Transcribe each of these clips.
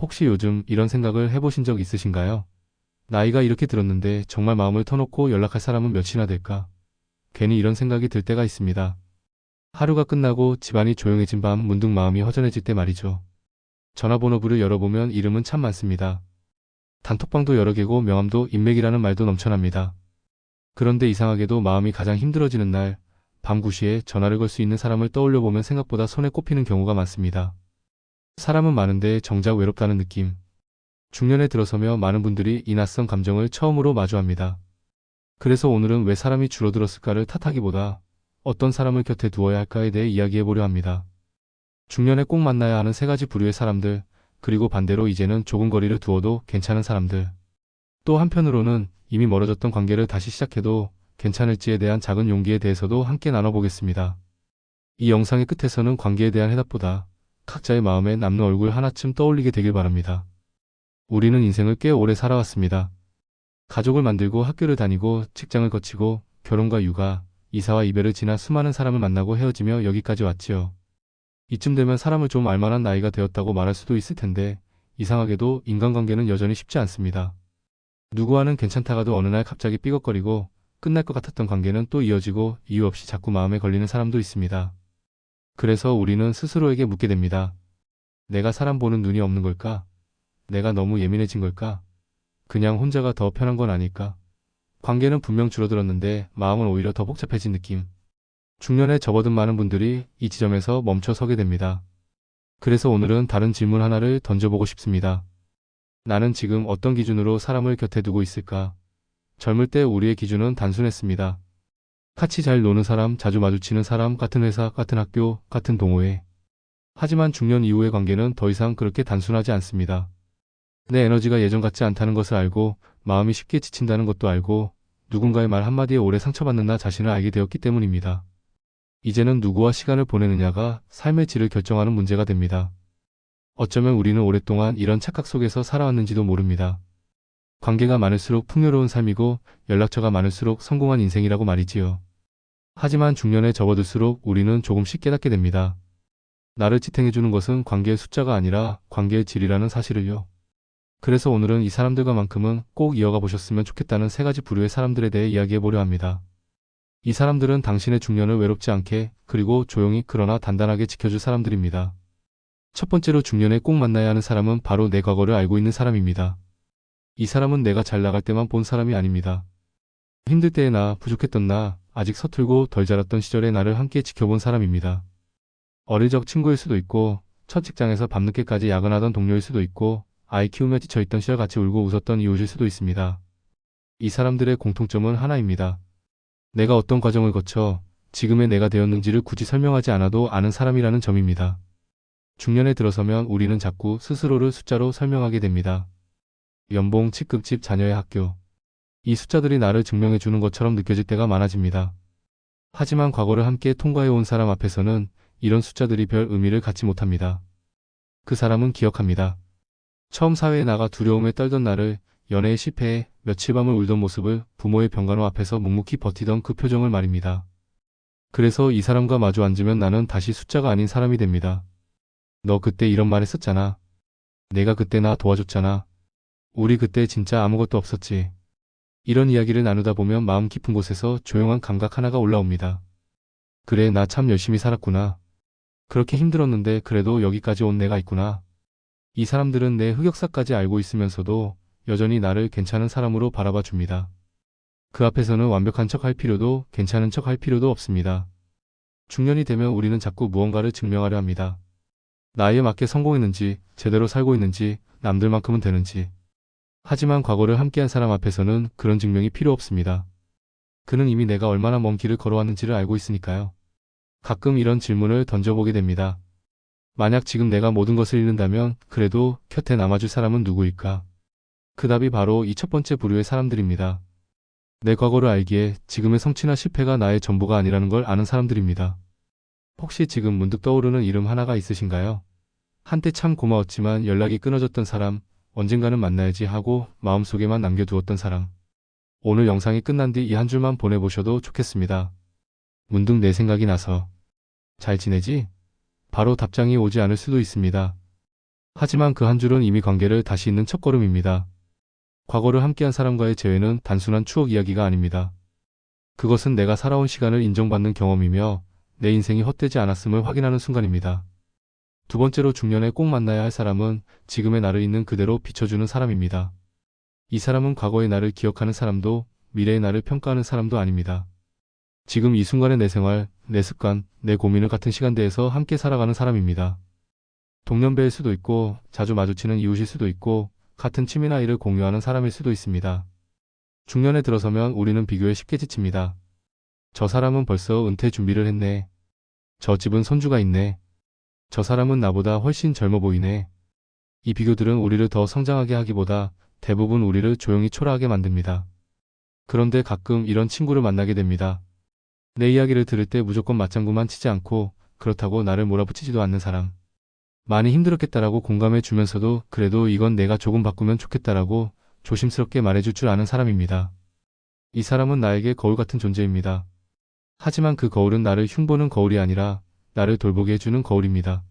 혹시 요즘 이런 생각을 해보신 적 있으신가요? 나이가 이렇게 들었는데 정말 마음을 터놓고 연락할 사람은 몇이나 될까? 괜히 이런 생각이 들 때가 있습니다. 하루가 끝나고 집안이 조용해진 밤 문득 마음이 허전해질 때 말이죠. 전화번호부를 열어보면 이름은 참 많습니다. 단톡방도 여러 개고 명함도 인맥이라는 말도 넘쳐납니다. 그런데 이상하게도 마음이 가장 힘들어지는 날, 밤 9시에 전화를 걸 수 있는 사람을 떠올려 보면 생각보다 손에 꼽히는 경우가 많습니다. 사람은 많은데 정작 외롭다는 느낌. 중년에 들어서며 많은 분들이 이 낯선 감정을 처음으로 마주합니다. 그래서 오늘은 왜 사람이 줄어들었을까를 탓하기보다 어떤 사람을 곁에 두어야 할까에 대해 이야기해 보려 합니다. 중년에 꼭 만나야 하는 세 가지 부류의 사람들, 그리고 반대로 이제는 조금 거리를 두어도 괜찮은 사람들. 또 한편으로는 이미 멀어졌던 관계를 다시 시작해도 괜찮을지에 대한 작은 용기에 대해서도 함께 나눠보겠습니다. 이 영상의 끝에서는 관계에 대한 해답보다 각자의 마음에 남는 얼굴 하나쯤 떠올리게 되길 바랍니다. 우리는 인생을 꽤 오래 살아왔습니다. 가족을 만들고 학교를 다니고 직장을 거치고 결혼과 육아, 이사와 이별을 지나 수많은 사람을 만나고 헤어지며 여기까지 왔지요. 이쯤 되면 사람을 좀 알만한 나이가 되었다고 말할 수도 있을 텐데 이상하게도 인간관계는 여전히 쉽지 않습니다. 누구와는 괜찮다가도 어느 날 갑자기 삐걱거리고 끝날 것 같았던 관계는 또 이어지고 이유 없이 자꾸 마음에 걸리는 사람도 있습니다. 그래서 우리는 스스로에게 묻게 됩니다. 내가 사람 보는 눈이 없는 걸까? 내가 너무 예민해진 걸까? 그냥 혼자가 더 편한 건 아닐까? 관계는 분명 줄어들었는데 마음은 오히려 더 복잡해진 느낌. 중년에 접어든 많은 분들이 이 지점에서 멈춰 서게 됩니다. 그래서 오늘은 다른 질문 하나를 던져보고 싶습니다. 나는 지금 어떤 기준으로 사람을 곁에 두고 있을까? 젊을 때 우리의 기준은 단순했습니다. 같이 잘 노는 사람, 자주 마주치는 사람, 같은 회사, 같은 학교, 같은 동호회. 하지만 중년 이후의 관계는 더 이상 그렇게 단순하지 않습니다. 내 에너지가 예전 같지 않다는 것을 알고 마음이 쉽게 지친다는 것도 알고 누군가의 말 한마디에 오래 상처받는 나 자신을 알게 되었기 때문입니다. 이제는 누구와 시간을 보내느냐가 삶의 질을 결정하는 문제가 됩니다. 어쩌면 우리는 오랫동안 이런 착각 속에서 살아왔는지도 모릅니다. 관계가 많을수록 풍요로운 삶이고 연락처가 많을수록 성공한 인생이라고 말이지요. 하지만 중년에 접어들수록 우리는 조금씩 깨닫게 됩니다. 나를 지탱해주는 것은 관계의 숫자가 아니라 관계의 질이라는 사실을요. 그래서 오늘은 이 사람들과만큼은 꼭 이어가 보셨으면 좋겠다는 세 가지 부류의 사람들에 대해 이야기해 보려 합니다. 이 사람들은 당신의 중년을 외롭지 않게 그리고 조용히 그러나 단단하게 지켜줄 사람들입니다. 첫 번째로 중년에 꼭 만나야 하는 사람은 바로 내 과거를 알고 있는 사람입니다. 이 사람은 내가 잘 나갈 때만 본 사람이 아닙니다. 힘들 때의 나, 부족했던 나, 아직 서툴고 덜 자랐던 시절의 나를 함께 지켜본 사람입니다. 어릴 적 친구일 수도 있고 첫 직장에서 밤늦게까지 야근하던 동료일 수도 있고 아이 키우며 지쳐있던 시절 같이 울고 웃었던 이웃일 수도 있습니다. 이 사람들의 공통점은 하나입니다. 내가 어떤 과정을 거쳐 지금의 내가 되었는지를 굳이 설명하지 않아도 아는 사람이라는 점입니다. 중년에 들어서면 우리는 자꾸 스스로를 숫자로 설명하게 됩니다. 연봉, 직급집, 자녀의 학교. 이 숫자들이 나를 증명해 주는 것처럼 느껴질 때가 많아집니다. 하지만 과거를 함께 통과해 온 사람 앞에서는 이런 숫자들이 별 의미를 갖지 못합니다. 그 사람은 기억합니다. 처음 사회에 나가 두려움에 떨던 나를, 연애에 실패해 며칠 밤을 울던 모습을, 부모의 병간호 앞에서 묵묵히 버티던 그 표정을 말입니다. 그래서 이 사람과 마주 앉으면 나는 다시 숫자가 아닌 사람이 됩니다. 너 그때 이런 말 했었잖아. 내가 그때 나 도와줬잖아. 우리 그때 진짜 아무것도 없었지. 이런 이야기를 나누다 보면 마음 깊은 곳에서 조용한 감각 하나가 올라옵니다. 그래, 나 참 열심히 살았구나. 그렇게 힘들었는데 그래도 여기까지 온 내가 있구나. 이 사람들은 내 흑역사까지 알고 있으면서도 여전히 나를 괜찮은 사람으로 바라봐 줍니다. 그 앞에서는 완벽한 척 할 필요도 괜찮은 척 할 필요도 없습니다. 중년이 되면 우리는 자꾸 무언가를 증명하려 합니다. 나이에 맞게 성공했는지, 제대로 살고 있는지, 남들만큼은 되는지. 하지만 과거를 함께한 사람 앞에서는 그런 증명이 필요 없습니다. 그는 이미 내가 얼마나 먼 길을 걸어왔는지를 알고 있으니까요. 가끔 이런 질문을 던져보게 됩니다. 만약 지금 내가 모든 것을 잃는다면 그래도 곁에 남아줄 사람은 누구일까? 그 답이 바로 이 첫 번째 부류의 사람들입니다. 내 과거를 알기에 지금의 성취나 실패가 나의 전부가 아니라는 걸 아는 사람들입니다. 혹시 지금 문득 떠오르는 이름 하나가 있으신가요? 한때 참 고마웠지만 연락이 끊어졌던 사람, 언젠가는 만나야지 하고 마음속에만 남겨두었던 사람. 오늘 영상이 끝난 뒤 이 한 줄만 보내보셔도 좋겠습니다. 문득 내 생각이 나서. 잘 지내지? 바로 답장이 오지 않을 수도 있습니다. 하지만 그 한 줄은 이미 관계를 다시 잇는 첫걸음입니다. 과거를 함께한 사람과의 재회는 단순한 추억 이야기가 아닙니다. 그것은 내가 살아온 시간을 인정받는 경험이며 내 인생이 헛되지 않았음을 확인하는 순간입니다. 두 번째로 중년에 꼭 만나야 할 사람은 지금의 나를 있는 그대로 비춰주는 사람입니다. 이 사람은 과거의 나를 기억하는 사람도 미래의 나를 평가하는 사람도 아닙니다. 지금 이 순간의 내 생활, 내 습관, 내 고민을 같은 시간대에서 함께 살아가는 사람입니다. 동년배일 수도 있고 자주 마주치는 이웃일 수도 있고 같은 취미나 일을 공유하는 사람일 수도 있습니다. 중년에 들어서면 우리는 비교에 쉽게 지칩니다. 저 사람은 벌써 은퇴 준비를 했네. 저 집은 손주가 있네. 저 사람은 나보다 훨씬 젊어 보이네. 이 비교들은 우리를 더 성장하게 하기보다 대부분 우리를 조용히 초라하게 만듭니다. 그런데 가끔 이런 친구를 만나게 됩니다. 내 이야기를 들을 때 무조건 맞장구만 치지 않고 그렇다고 나를 몰아붙이지도 않는 사람. 많이 힘들었겠다라고 공감해 주면서도 그래도 이건 내가 조금 바꾸면 좋겠다라고 조심스럽게 말해줄 줄 아는 사람입니다. 이 사람은 나에게 거울 같은 존재입니다. 하지만 그 거울은 나를 흉보는 거울이 아니라 나를 돌보게 해주는 거울입니다.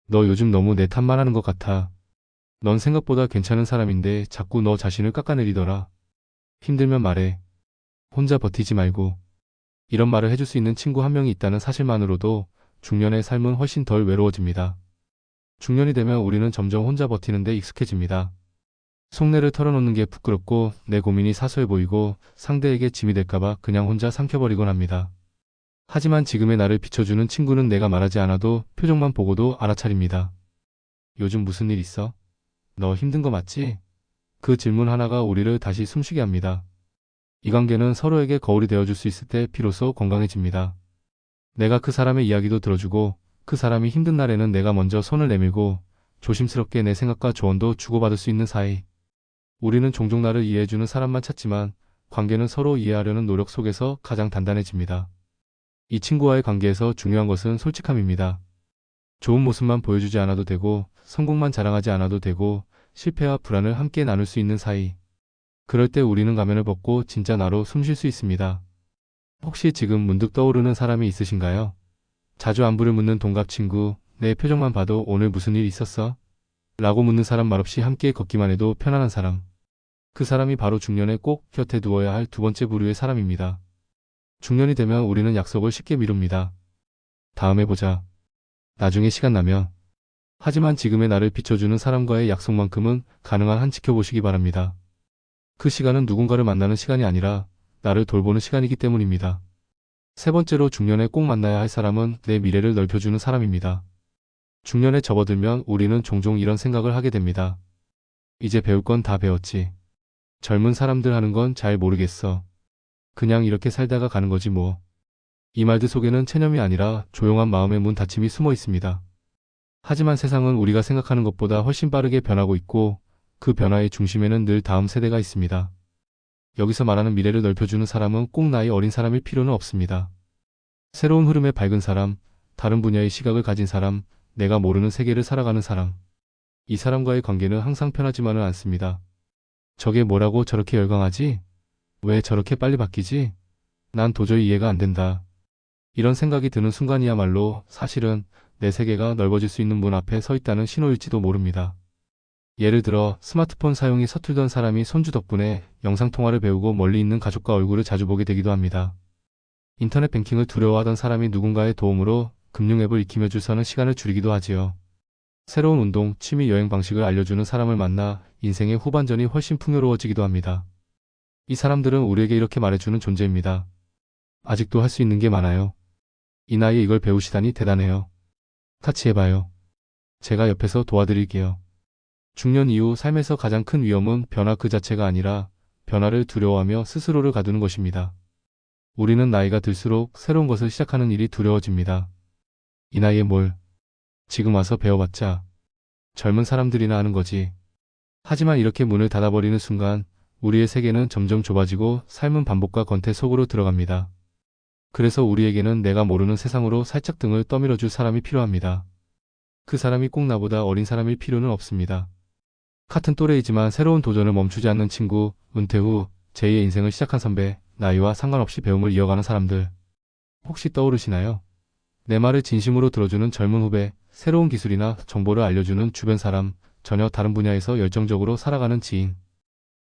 너 요즘 너무 내 탓만 하는 것 같아. 넌 생각보다 괜찮은 사람인데 자꾸 너 자신을 깎아내리더라. 힘들면 말해. 혼자 버티지 말고. 이런 말을 해줄 수 있는 친구 한 명이 있다는 사실만으로도 중년의 삶은 훨씬 덜 외로워집니다. 중년이 되면 우리는 점점 혼자 버티는 데 익숙해집니다. 속내를 털어놓는 게 부끄럽고 내 고민이 사소해 보이고 상대에게 짐이 될까봐 그냥 혼자 삼켜버리곤 합니다. 하지만 지금의 나를 비춰주는 친구는 내가 말하지 않아도 표정만 보고도 알아차립니다. 요즘 무슨 일 있어? 너 힘든 거 맞지? 그 질문 하나가 우리를 다시 숨쉬게 합니다. 이 관계는 서로에게 거울이 되어줄 수 있을 때 비로소 건강해집니다. 내가 그 사람의 이야기도 들어주고 그 사람이 힘든 날에는 내가 먼저 손을 내밀고 조심스럽게 내 생각과 조언도 주고받을 수 있는 사이. 우리는 종종 나를 이해해주는 사람만 찾지만 관계는 서로 이해하려는 노력 속에서 가장 단단해집니다. 이 친구와의 관계에서 중요한 것은 솔직함입니다. 좋은 모습만 보여주지 않아도 되고 성공만 자랑하지 않아도 되고 실패와 불안을 함께 나눌 수 있는 사이. 그럴 때 우리는 가면을 벗고 진짜 나로 숨 쉴 수 있습니다. 혹시 지금 문득 떠오르는 사람이 있으신가요? 자주 안부를 묻는 동갑 친구, 내 표정만 봐도 오늘 무슨 일 있었어? 라고 묻는 사람 말없이 함께 걷기만 해도 편안한 사람. 그 사람이 바로 중년에 꼭 곁에 두어야 할 두 번째 부류의 사람입니다. 중년이 되면 우리는 약속을 쉽게 미룹니다. 다음에 보자. 나중에 시간 나면. 하지만 지금의 나를 비춰주는 사람과의 약속만큼은 가능한 한 지켜보시기 바랍니다. 그 시간은 누군가를 만나는 시간이 아니라 나를 돌보는 시간이기 때문입니다. 세 번째로 중년에 꼭 만나야 할 사람은 내 미래를 넓혀주는 사람입니다. 중년에 접어들면 우리는 종종 이런 생각을 하게 됩니다. 이제 배울 건 다 배웠지. 젊은 사람들 하는 건 잘 모르겠어. 그냥 이렇게 살다가 가는 거지 뭐. 이 말들 속에는 체념이 아니라 조용한 마음의 문 닫힘이 숨어 있습니다. 하지만 세상은 우리가 생각하는 것보다 훨씬 빠르게 변하고 있고 그 변화의 중심에는 늘 다음 세대가 있습니다. 여기서 말하는 미래를 넓혀주는 사람은 꼭 나이 어린 사람일 필요는 없습니다. 새로운 흐름에 밝은 사람, 다른 분야의 시각을 가진 사람, 내가 모르는 세계를 살아가는 사람. 이 사람과의 관계는 항상 편하지만은 않습니다. 저게 뭐라고 저렇게 열광하지? 왜 저렇게 빨리 바뀌지? 난 도저히 이해가 안 된다. 이런 생각이 드는 순간이야말로 사실은 내 세계가 넓어질 수 있는 문 앞에 서 있다는 신호일지도 모릅니다. 예를 들어 스마트폰 사용이 서툴던 사람이 손주 덕분에 영상통화를 배우고 멀리 있는 가족과 얼굴을 자주 보게 되기도 합니다. 인터넷 뱅킹을 두려워하던 사람이 누군가의 도움으로 금융앱을 익히며 줄 서는 시간을 줄이기도 하지요. 새로운 운동, 취미, 여행 방식을 알려주는 사람을 만나 인생의 후반전이 훨씬 풍요로워지기도 합니다. 이 사람들은 우리에게 이렇게 말해주는 존재입니다. 아직도 할 수 있는 게 많아요. 이 나이에 이걸 배우시다니 대단해요. 같이 해봐요. 제가 옆에서 도와드릴게요. 중년 이후 삶에서 가장 큰 위험은 변화 그 자체가 아니라 변화를 두려워하며 스스로를 가두는 것입니다. 우리는 나이가 들수록 새로운 것을 시작하는 일이 두려워집니다. 이 나이에 뭘? 지금 와서 배워봤자 젊은 사람들이나 하는 거지. 하지만 이렇게 문을 닫아버리는 순간 우리의 세계는 점점 좁아지고 삶은 반복과 권태 속으로 들어갑니다. 그래서 우리에게는 내가 모르는 세상으로 살짝 등을 떠밀어줄 사람이 필요합니다. 그 사람이 꼭 나보다 어린 사람일 필요는 없습니다. 같은 또래이지만 새로운 도전을 멈추지 않는 친구, 은퇴 후 제2의 인생을 시작한 선배, 나이와 상관없이 배움을 이어가는 사람들. 혹시 떠오르시나요? 내 말을 진심으로 들어주는 젊은 후배, 새로운 기술이나 정보를 알려주는 주변 사람, 전혀 다른 분야에서 열정적으로 살아가는 지인.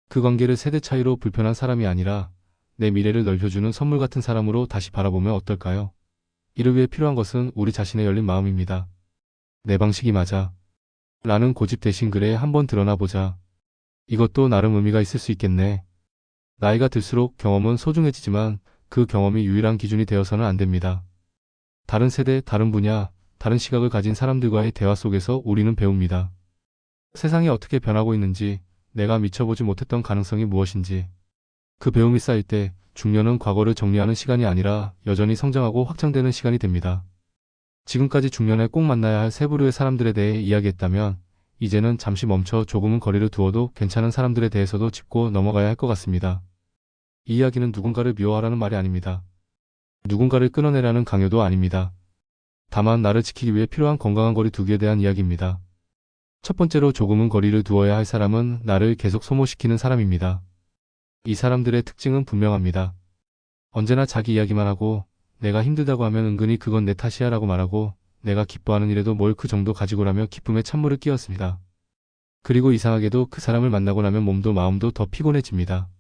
그 관계를 세대 차이로 불편한 사람이 아니라 내 미래를 넓혀주는 선물 같은 사람으로 다시 바라보면 어떨까요? 이를 위해 필요한 것은 우리 자신의 열린 마음입니다. 내 방식이 맞아. 라는 고집 대신 그래 한번 드러나 보자. 이것도 나름 의미가 있을 수 있겠네. 나이가 들수록 경험은 소중해지지만 그 경험이 유일한 기준이 되어서는 안 됩니다. 다른 세대, 다른 분야, 다른 시각을 가진 사람들과의 대화 속에서 우리는 배웁니다. 세상이 어떻게 변하고 있는지, 내가 미쳐보지 못했던 가능성이 무엇인지. 그 배움이 쌓일 때 중년은 과거를 정리하는 시간이 아니라 여전히 성장하고 확장되는 시간이 됩니다. 지금까지 중년에 꼭 만나야 할 세 부류의 사람들에 대해 이야기했다면 이제는 잠시 멈춰 조금은 거리를 두어도 괜찮은 사람들에 대해서도 짚고 넘어가야 할 것 같습니다. 이 이야기는 누군가를 미워하라는 말이 아닙니다. 누군가를 끊어내라는 강요도 아닙니다. 다만 나를 지키기 위해 필요한 건강한 거리 두기에 대한 이야기입니다. 첫 번째로 조금은 거리를 두어야 할 사람은 나를 계속 소모시키는 사람입니다. 이 사람들의 특징은 분명합니다. 언제나 자기 이야기만 하고 내가 힘들다고 하면 은근히 그건 내 탓이야 라고 말하고 내가 기뻐하는 일에도 뭘 그 정도 가지고라며 기쁨에 찬물을 끼얹습니다. 그리고 이상하게도 그 사람을 만나고 나면 몸도 마음도 더 피곤해집니다.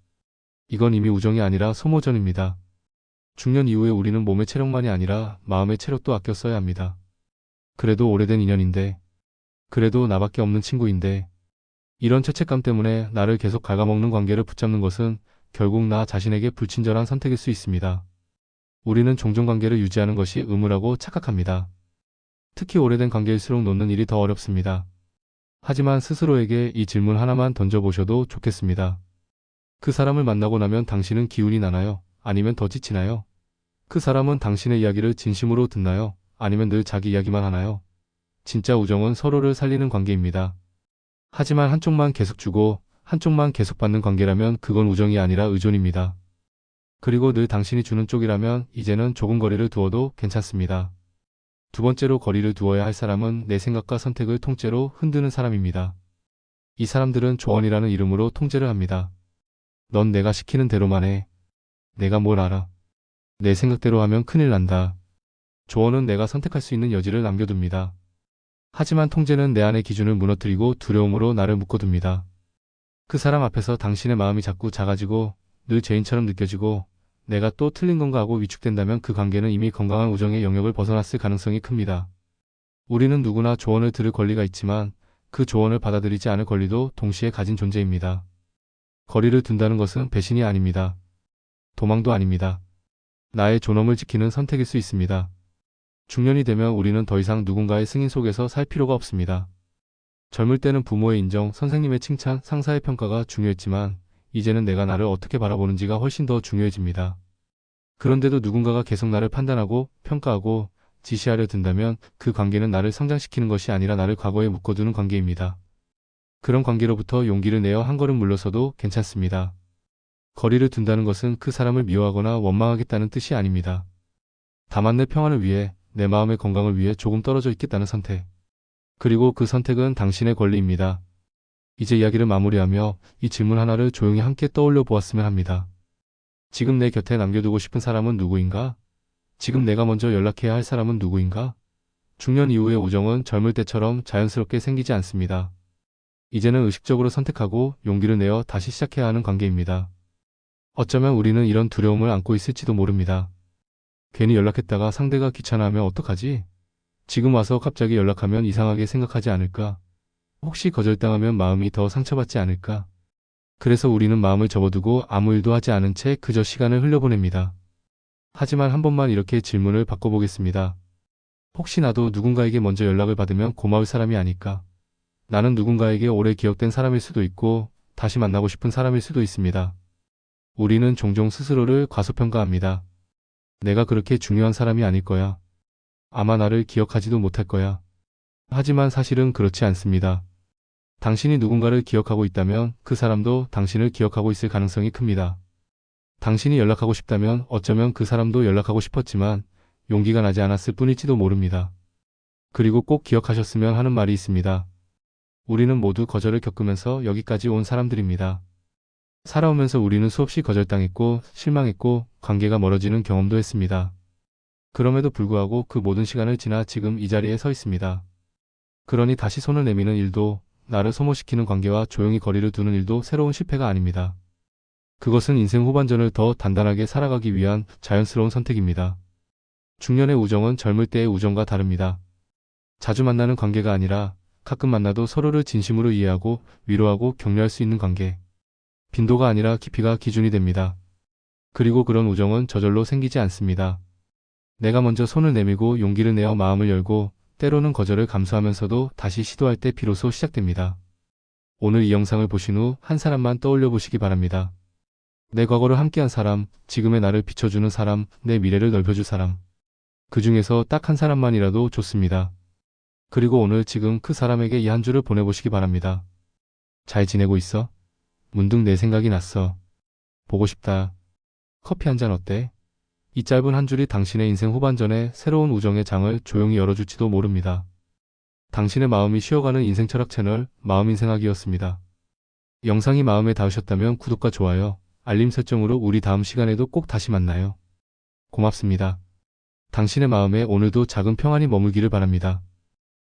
이건 이미 우정이 아니라 소모전입니다. 중년 이후에 우리는 몸의 체력만이 아니라 마음의 체력도 아껴 써야 합니다. 그래도 오래된 인연인데, 그래도 나밖에 없는 친구인데, 이런 죄책감 때문에 나를 계속 갉아먹는 관계를 붙잡는 것은 결국 나 자신에게 불친절한 선택일 수 있습니다. 우리는 종종 관계를 유지하는 것이 의무라고 착각합니다. 특히 오래된 관계일수록 놓는 일이 더 어렵습니다. 하지만 스스로에게 이 질문 하나만 던져보셔도 좋겠습니다. 그 사람을 만나고 나면 당신은 기운이 나나요? 아니면 더 지치나요? 그 사람은 당신의 이야기를 진심으로 듣나요? 아니면 늘 자기 이야기만 하나요? 진짜 우정은 서로를 살리는 관계입니다. 하지만 한쪽만 계속 주고 한쪽만 계속 받는 관계라면 그건 우정이 아니라 의존입니다. 그리고 늘 당신이 주는 쪽이라면 이제는 조금 거리를 두어도 괜찮습니다. 두 번째로 거리를 두어야 할 사람은 내 생각과 선택을 통째로 흔드는 사람입니다. 이 사람들은 조언이라는 이름으로 통제를 합니다. 넌 내가 시키는 대로만 해. 내가 뭘 알아. 내 생각대로 하면 큰일 난다. 조언은 내가 선택할 수 있는 여지를 남겨둡니다. 하지만 통제는 내 안의 기준을 무너뜨리고 두려움으로 나를 묶어둡니다. 그 사람 앞에서 당신의 마음이 자꾸 작아지고 늘 죄인처럼 느껴지고 내가 또 틀린 건가 하고 위축된다면 그 관계는 이미 건강한 우정의 영역을 벗어났을 가능성이 큽니다. 우리는 누구나 조언을 들을 권리가 있지만 그 조언을 받아들이지 않을 권리도 동시에 가진 존재입니다. 거리를 둔다는 것은 배신이 아닙니다. 도망도 아닙니다. 나의 존엄을 지키는 선택일 수 있습니다. 중년이 되면 우리는 더 이상 누군가의 승인 속에서 살 필요가 없습니다. 젊을 때는 부모의 인정, 선생님의 칭찬, 상사의 평가가 중요했지만 이제는 내가 나를 어떻게 바라보는지가 훨씬 더 중요해집니다. 그런데도 누군가가 계속 나를 판단하고 평가하고 지시하려 든다면 그 관계는 나를 성장시키는 것이 아니라 나를 과거에 묶어두는 관계입니다. 그런 관계로부터 용기를 내어 한 걸음 물러서도 괜찮습니다. 거리를 둔다는 것은 그 사람을 미워하거나 원망하겠다는 뜻이 아닙니다. 다만 내 평안을 위해, 내 마음의 건강을 위해 조금 떨어져 있겠다는 선택. 그리고 그 선택은 당신의 권리입니다. 이제 이야기를 마무리하며 이 질문 하나를 조용히 함께 떠올려 보았으면 합니다. 지금 내 곁에 남겨두고 싶은 사람은 누구인가? 지금 내가 먼저 연락해야 할 사람은 누구인가? 중년 이후의 우정은 젊을 때처럼 자연스럽게 생기지 않습니다. 이제는 의식적으로 선택하고 용기를 내어 다시 시작해야 하는 관계입니다. 어쩌면 우리는 이런 두려움을 안고 있을지도 모릅니다. 괜히 연락했다가 상대가 귀찮아하면 어떡하지? 지금 와서 갑자기 연락하면 이상하게 생각하지 않을까? 혹시 거절당하면 마음이 더 상처받지 않을까? 그래서 우리는 마음을 접어두고 아무 일도 하지 않은 채 그저 시간을 흘려보냅니다. 하지만 한 번만 이렇게 질문을 바꿔보겠습니다. 혹시 나도 누군가에게 먼저 연락을 받으면 고마울 사람이 아닐까? 나는 누군가에게 오래 기억된 사람일 수도 있고 다시 만나고 싶은 사람일 수도 있습니다. 우리는 종종 스스로를 과소평가합니다. 내가 그렇게 중요한 사람이 아닐 거야. 아마 나를 기억하지도 못할 거야. 하지만 사실은 그렇지 않습니다. 당신이 누군가를 기억하고 있다면 그 사람도 당신을 기억하고 있을 가능성이 큽니다. 당신이 연락하고 싶다면 어쩌면 그 사람도 연락하고 싶었지만 용기가 나지 않았을 뿐일지도 모릅니다. 그리고 꼭 기억하셨으면 하는 말이 있습니다. 우리는 모두 거절을 겪으면서 여기까지 온 사람들입니다. 살아오면서 우리는 수없이 거절당했고 실망했고 관계가 멀어지는 경험도 했습니다. 그럼에도 불구하고 그 모든 시간을 지나 지금 이 자리에 서 있습니다. 그러니 다시 손을 내미는 일도, 나를 소모시키는 관계와 조용히 거리를 두는 일도 새로운 실패가 아닙니다. 그것은 인생 후반전을 더 단단하게 살아가기 위한 자연스러운 선택입니다. 중년의 우정은 젊을 때의 우정과 다릅니다. 자주 만나는 관계가 아니라 가끔 만나도 서로를 진심으로 이해하고 위로하고 격려할 수 있는 관계. 빈도가 아니라 깊이가 기준이 됩니다. 그리고 그런 우정은 저절로 생기지 않습니다. 내가 먼저 손을 내밀고 용기를 내어 마음을 열고 때로는 거절을 감수하면서도 다시 시도할 때 비로소 시작됩니다. 오늘 이 영상을 보신 후 한 사람만 떠올려 보시기 바랍니다. 내 과거를 함께한 사람, 지금의 나를 비춰주는 사람, 내 미래를 넓혀줄 사람. 그 중에서 딱 한 사람만이라도 좋습니다. 그리고 오늘 지금 그 사람에게 이 한 주를 보내보시기 바랍니다. 잘 지내고 있어? 문득 내 생각이 났어. 보고 싶다. 커피 한 잔 어때? 이 짧은 한 줄이 당신의 인생 후반전에 새로운 우정의 장을 조용히 열어줄지도 모릅니다. 당신의 마음이 쉬어가는 인생 철학 채널 마음인생학이었습니다. 영상이 마음에 닿으셨다면 구독과 좋아요, 알림 설정으로 우리 다음 시간에도 꼭 다시 만나요. 고맙습니다. 당신의 마음에 오늘도 작은 평안이 머물기를 바랍니다.